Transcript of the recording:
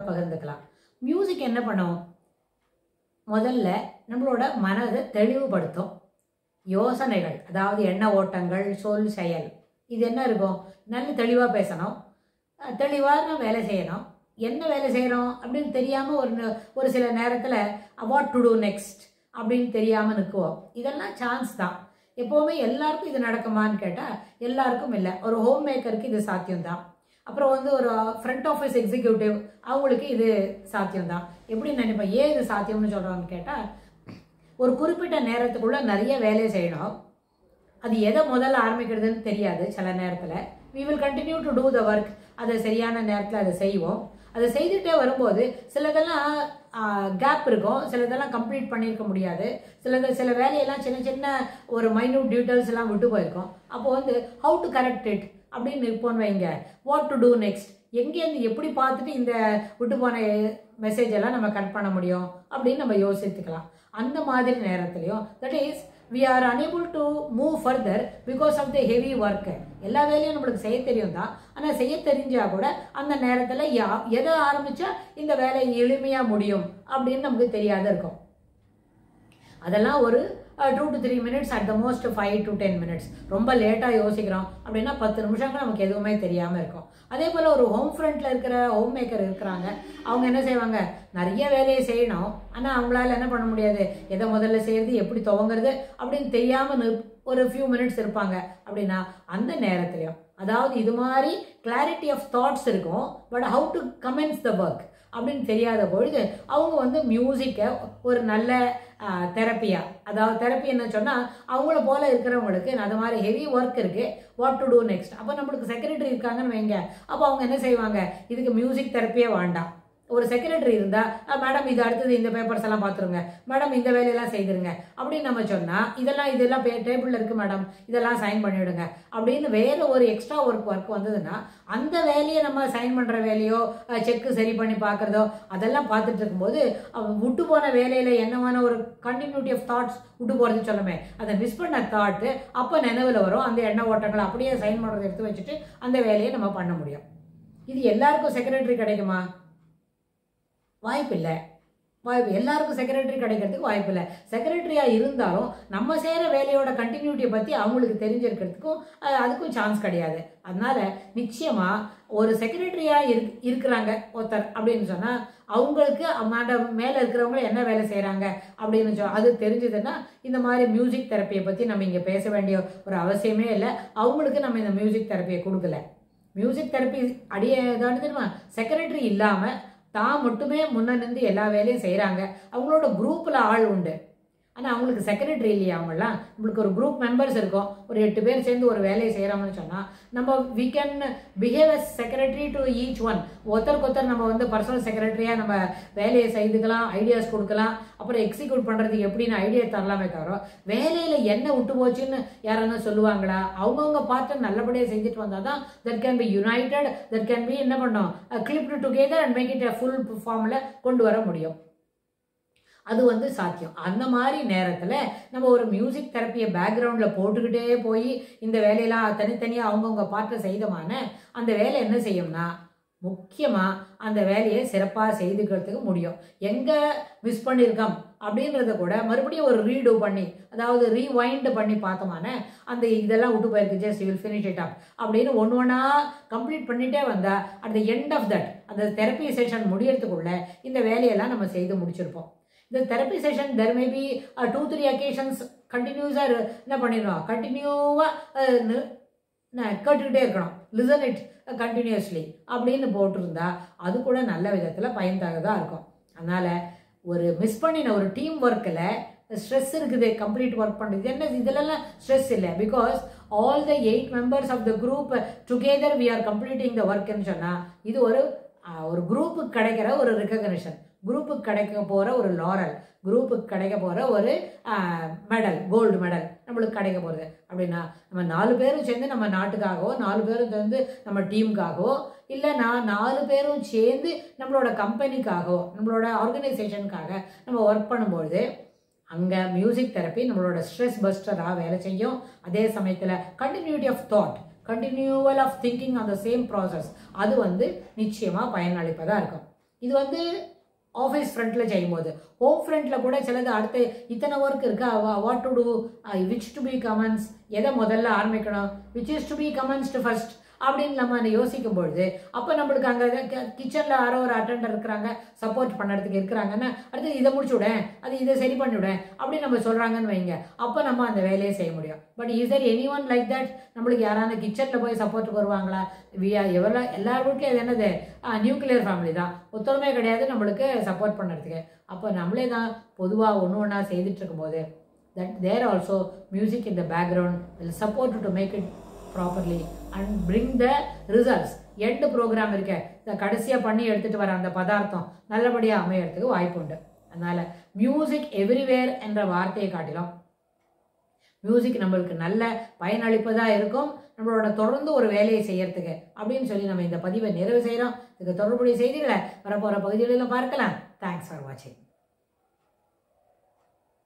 பகிர்ந்துக்கலாம். மியூசிக் என்ன பண்ணும்? முதல்ல நம்மளோட மனதை தெளிவுபடுத்தும். யோசனைகள், அதாவது எண்ண ஓட்டங்கள், சொல், செயல், இது என்ன இருக்கும்? நல்ல தெளிவாக பேசணும், தெளிவாக வேலை செய்யணும். என்ன வேலை செய்கிறோம் அப்படின்னு தெரியாமல் ஒரு சில நேரத்தில் வாட் டு டூ நெக்ஸ்ட் அப்படின்னு தெரியாமல் நிற்குவோம். இதெல்லாம் சான்ஸ் தான். எப்போவுமே எல்லாருக்கும் இது நடக்குமான்னு கேட்டால் எல்லாருக்கும் இல்லை. ஒரு ஹோம் மேக்கருக்கு இது சாத்தியம்தான். அப்புறம் ஒரு ஃப்ரண்ட் ஆஃபீஸ் எக்ஸிக்யூட்டிவ், அவங்களுக்கு இது சாத்தியம்தான். எப்படி நினைப்பேன், ஏன் இது சாத்தியம்னு சொல்கிறாங்கன்னு கேட்டால், ஒரு குறிப்பிட்ட நேரத்துக்குள்ளே நிறைய வேலையை செய்யணும். அது எதை முதல்ல ஆரம்பிக்கிறதுன்னு தெரியாது. சில நேரத்தில் we will continue to do the work. அதை சரியான நேரத்தில் அதை செய்வோம். அதை செய்துகிட்டே வரும்போது சிலதெல்லாம் கேப் இருக்கும், சிலதெல்லாம் கம்ப்ளீட் பண்ணியிருக்க முடியாது. சில வேலையெல்லாம் சின்ன சின்ன ஒரு மைன்யூட் டீட்டெயில்ஸ் எல்லாம் விட்டு போயிருக்கோம். அப்போ ஹவு டு கரெக்ட் இட் அப்படின்னு இருப்போன்னு வைங்க. வாட் டு டூ நெக்ஸ்ட், எங்கேருந்து எப்படி பார்த்துட்டு இந்த விட்டு போன மெசேஜ் எல்லாம் நம்ம கரெக்ட் பண்ண முடியும் அப்படின்னு நம்ம யோசித்துக்கலாம். அந்த மாதிரி நேரத்துலையும் that is we are unable to move further because of the heavy work. எல்லா வேலையும் நம்மளுக்கு செய்ய தெரியும் தான், ஆனால் செய்ய தெரிஞ்சா கூட அந்த நேரத்தில் எதை ஆரம்பித்தா இந்த வேலை எளிமையாக முடியும் அப்படின்னு நமக்கு தெரியாத இருக்கும். அதெல்லாம் ஒரு 2 to 3 minutes, at the most 5 to 10 minutes. ரொம்ப லேட்டாக யோசிக்கிறோம் அப்படின்னா 10 நிமிஷங்கள் நமக்கு எதுவுமே தெரியாமல் இருக்கும். அதே போல் ஒரு ஹோம் ஃப்ரண்ட்டில் இருக்கிற ஹோம் மேக்கர் இருக்கிறாங்க. அவங்க என்ன செய்வாங்க? நிறைய வேலையை செய்யணும், ஆனால் அவங்களால என்ன பண்ண முடியாது, எதை முதல்ல செய்யறது, எப்படி துவங்குறது அப்படின்னு தெரியாமல் ஒரு ஃபியூ மினிட்ஸ் இருப்பாங்க. அப்படின்னா அந்த நேரத்துலையும், அதாவது இது மாதிரி கிளாரிட்டி ஆஃப் தாட்ஸ் இருக்கும், but how to கமென்ஸ் the work அப்படின்னு தெரியாத பொழுது அவங்க மியூசிக்கை ஒரு நல்ல தெரப்பியா, அதாவது தெரப்பி என்ன சொன்னால், அவங்கள போல இருக்கிறவங்களுக்கு அது மாதிரி ஹெவி ஒர்க் இருக்குது, வாட் டு டூ நெக்ஸ்ட். அப்போ நம்மளுக்கு செக்ரட்டரி இருக்காங்கன்னு வைங்க. அப்போ அவங்க என்ன செய்வாங்க, இதுக்கு மியூசிக் தெரப்பியே வேண்டாம். ஒரு செக்ரட்டரி இருந்தால், மேடம் இது அடுத்தது இந்த பேப்பர்ஸ் எல்லாம் பார்த்துருங்க, மேடம் இந்த வேலையெல்லாம் செய்திருங்க அப்படின்னு நம்ம சொன்னால், இதெல்லாம் டேபிளில் இருக்குது மேடம், இதெல்லாம் சைன் பண்ணிவிடுங்க அப்படின்னு வேறு ஒரு எக்ஸ்ட்ரா ஒர்க் வந்ததுன்னா, அந்த வேலையை நம்ம சைன் பண்ணுற வேலையோ செக்கு சரி பண்ணி பார்க்குறதோ அதெல்லாம் பார்த்துட்டு இருக்கும்போது விட்டு போன வேலையில் என்னமான ஒரு கண்டினியூட்டி ஆஃப் தாட்ஸ் விட்டு போகிறது சொல்லுமே, அதை மிஸ் பண்ண தாட்டு அப்போ நினைவில் வரும். அந்த எண்ண ஓட்டங்களை அப்படியே சைன் பண்ணுறதை எடுத்து வச்சுட்டு அந்த வேலையை நம்ம பண்ண முடியும். இது எல்லாருக்கும் செக்ரட்டரி கிடைக்குமா? வாய்ப்பில்லை. எல்லாருக்கும் செக்ரட்டரி கிடைக்கிறதுக்கு வாய்ப்பில்லை. செக்ரட்டரியாக இருந்தாலும் நம்ம செய்கிற வேலையோட கண்டினியூட்டியை பற்றி அவங்களுக்கு தெரிஞ்சிருக்கிறதுக்கும் அதுக்கும் சான்ஸ் கிடையாது. அதனால நிச்சயமாக ஒரு செக்ரட்டரியாக இருக்கிறாங்க ஒருத்தர் அப்படின்னு சொன்னால், அவங்களுக்கு மேலே இருக்கிறவங்க என்ன வேலை செய்கிறாங்க அப்படின்னு அது தெரிஞ்சதுன்னா, இந்த மாதிரி மியூசிக் தெரப்பியை பற்றி நம்ம இங்கே பேச வேண்டிய ஒரு அவசியமே இல்லை. அவங்களுக்கு நம்ம இந்த மியூசிக் தெரப்பியை கொடுக்கல. மியூசிக் தெரப்பி அடியேதான் தெரியுமா, செக்ரட்டரி இல்லாமல் தான் மட்டுமே முன்ன நின்று எல்லா வேலையும் செய்கிறாங்க. அவங்களோட குரூப்பில் ஆள் உண்டு, ஆனால் அவங்களுக்கு செக்ரட்டரி இல்லையா. அவங்களாம் நம்மளுக்கு ஒரு குரூப் மெம்பர்ஸ் இருக்கும், ஒரு 8 பேர் சேர்ந்து ஒரு வேலையை செய்கிறாங்கன்னு சொன்னால், நம்ம we can behave as secretary to each one. ஒருத்தருக்கு நம்ம பர்சனல் செக்ரட்டரியாக நம்ம வேலையை செய்துக்கலாம், ஐடியாஸ் கொடுக்கலாம், அப்புறம் எக்ஸிக்யூட் பண்ணுறதுக்கு எப்படின்னு ஐடியா தரலாமே தவிர, வேலையில் என்ன விட்டு போச்சுன்னு யாராவது சொல்லுவாங்களா? அவங்கவுங்க பார்த்து நல்லபடியாக செஞ்சுட்டு வந்தால் தான் that can be united, that can be என்ன பண்ணோம், clipped together and make it full ஃபார்மில் கொண்டு வர முடியும். அது சாத்தியம். அந்த மாதிரி நேரத்தில் நம்ம ஒரு மியூசிக் தெரப்பியை பேக்ரவுண்டில் போட்டுக்கிட்டே போய் இந்த வேலையெல்லாம் தனித்தனியாக அவங்கவுங்க பார்த்து செய்தமான அந்த வேலை என்ன செய்யும்னா, முக்கியமாக அந்த வேலையை சிறப்பாக செய்துக்கிறதுக்கு முடியும். எங்கே மிஸ் பண்ணியிருக்கோம் அப்படின்றத கூட மறுபடியும் ஒரு ரீடூ பண்ணி, அதாவது ரீவைண்ட் பண்ணி பார்த்தோமான, அந்த இதெல்லாம் விட்டு போயிருக்கு, just you will finish it up அப்படின்னு ஒன்றா கம்ப்ளீட் பண்ணிகிட்டே வந்தால் at the end of that, அந்த தெரப்பி செஷன் முடியறதுக்குள்ள இந்த வேலையெல்லாம் நம்ம செய்து முடிச்சிருப்போம். இந்த therapy session there may be 2-3 occasions கண்டினியூஸாக என்ன பண்ணிடுவோம், கண்டினியூவாக கேட்டுக்கிட்டே இருக்கணும், லிசன் இட் கண்டினியூஸ்லி அப்படின்னு போட்டிருந்தா அது கூட நல்ல விதத்தில் பயன்தகதாக இருக்கும். அதனால் ஒரு மிஸ் பண்ணின ஒரு டீம் ஒர்க்கில் ஸ்ட்ரெஸ் இருக்குது, கம்ப்ளீட் ஒர்க் பண்ணுறது என்ன, இதெல்லாம் ஸ்ட்ரெஸ் இல்லை. Because all the 8 members of the group together we are completing the ஒர்க்குன்னு சொன்னால், இது ஒரு குரூப்புக்கு கிடைக்கிற ஒரு ரெக்கக்னிஷன், குரூப்புக்கு கிடைக்க போகிற ஒரு லாரல், குரூப்புக்கு கிடைக்க போகிற ஒரு மெடல், கோல்டு மெடல் நம்மளுக்கு கிடைக்க போகிறது. அப்படின்னா நம்ம 4 பேரும் சேர்ந்து நம்ம நாட்டுக்காகவோ, 4 பேரும் சேர்ந்து நம்ம டீமுக்காகவோ, இல்லை 4 பேரும் சேர்ந்து நம்மளோட கம்பெனிக்காகவோ, நம்மளோட ஆர்கனைசேஷனுக்காக நம்ம ஒர்க் பண்ணும்பொழுது அங்கே மியூசிக் தெரப்பி நம்மளோட ஸ்ட்ரெஸ் பஸ்டராக வேலை செய்யும். அதே சமயத்தில் continuity of thought, continual of thinking on the same process, அது நிச்சயமாக பயனளிப்பதாக இருக்கும். இது வந்து ஆஃபீஸ் ஃப்ரண்ட்டில் செய்யும்போது. ஹோம் ஃப்ரண்ட்டில் கூட சிலது அடுத்து இத்தனை ஒர்க் இருக்கா, what to do, which to be commence, எதை முதல்ல ஆரம்பிக்கணும், which is to be commenced first அப்படின்னு நம்ம யோசிக்கும் பொழுது அப்போ நம்மளுக்கு அங்கே கிச்சனில் யாரோ ஒரு அட்டெண்டர் இருக்கிறாங்க, சப்போர்ட் பண்ணுறதுக்கு இருக்கிறாங்கன்னா அடுத்து இதை முடிச்சுவிடேன், அது இதை சரி பண்ணிவிடேன் அப்படின்னு நம்ம சொல்கிறாங்கன்னு வைங்க. அப்போ நம்ம அந்த வேலையை செய்ய முடியும். But is there any one like that? நம்மளுக்கு யாராவது கிச்சனில் போய் சப்போர்ட்டுக்கு வருவாங்களா? எல்லார் வீட்லையும் அது என்னது, நியூக்ளியர் ஃபேமிலி தான், ஒத்துழைமே கிடையாது நம்மளுக்கு சப்போர்ட் பண்ணுறதுக்கு. அப்போ நம்மளே தான் பொதுவாக ஒன்று ஒன்றா செய்துட்டு இருக்கும்போது that there also music in the background will support you to make it properly and bring the results. End program இருக்க இந்த கடைசியாக பண்ணி எடுத்துகிட்டு வர அந்த பதார்த்தம் நல்லபடியாக அமையறதுக்கு வாய்ப்பு உண்டு. அதனால் மியூசிக் எவ்ரிவேர் என்ற வார்த்தையை காட்டிலும் மியூசிக் நம்மளுக்கு நல்ல பயனளிப்பதாக இருக்கும், நம்மளோட தொடர்ந்து ஒரு வேலையை செய்யறதுக்கு அப்படின்னு சொல்லி நம்ம இந்த பதிவை நிறைவு செய்கிறோம். இதுக்கு தொடர்புடைய செய்திகளை வரப்போகிற பகுதிகளில் பார்க்கலாம். தேங்க்ஸ் ஃபார் வாட்சிங்.